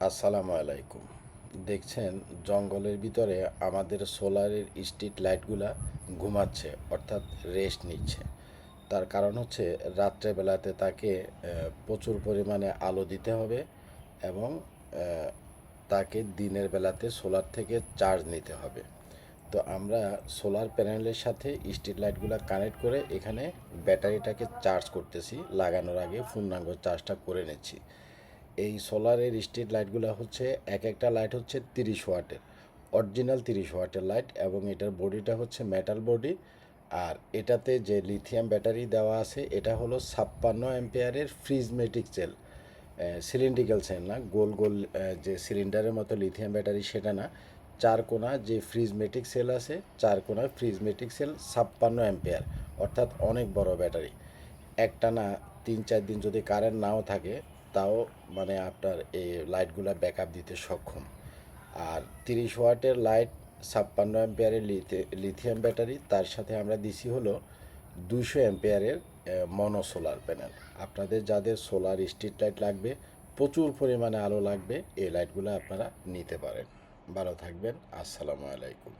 আসসালামু আলাইকুম। দেখছেন জঙ্গলের ভিতরে আমাদের সোলারের স্ট্রিট লাইটগুলা ঘুমাচ্ছে, অর্থাৎ রেস্ট নিচ্ছে। তার কারণ হচ্ছে রাত্রেবেলাতে তাকে প্রচুর পরিমাণে আলো দিতে হবে এবং তাকে দিনের বেলাতে সোলার থেকে চার্জ নিতে হবে। তো আমরা সোলার প্যানেলের সাথে স্ট্রিট লাইটগুলো কানেক্ট করে এখানে ব্যাটারিটাকে চার্জ করতেছি। লাগানোর আগে পূর্ণাঙ্গ চার্জটা করে নিচ্ছি। এই সোলারের স্ট্রিট লাইটগুলো হচ্ছে এক একটা লাইট হচ্ছে 30 ওয়াটের, অরিজিনাল 30 ওয়াটের লাইট, এবং এটার বডিটা হচ্ছে মেটাল বডি। আর এটাতে যে লিথিয়াম ব্যাটারি দেওয়া আছে এটা হলো 56 অ্যাম্পিয়ারের ফ্রিজমেটিক সেল। সিলিন্ড্রিক্যাল সেল না, গোল গোল যে সিলিন্ডারের মতো লিথিয়াম ব্যাটারি সেটা না। চার কোনা যে ফ্রিজমেটিক সেল আছে, চার কোনা ফ্রিজমেটিক সেল 56 অ্যাম্পিয়ার, অর্থাৎ অনেক বড় ব্যাটারি। একটানা 3-4 দিন যদি কারেন্ট নাও থাকে তাও মানে আপনার এই লাইটগুলো ব্যাকআপ দিতে সক্ষম। আর 30 ওয়াটের লাইট, 56 অ্যাম্পিয়ারের লিথিয়াম ব্যাটারি, তার সাথে আমরা দিছি হলো 200 অ্যাম্পিয়ারের মনো সোলার প্যানেল। আপনাদের যাদের সোলার স্ট্রিট লাইট লাগবে, প্রচুর পরিমাণে আলো লাগবে, এই লাইটগুলো আপনারা নিতে পারেন। ভালো থাকবেন। আসসালামু আলাইকুম।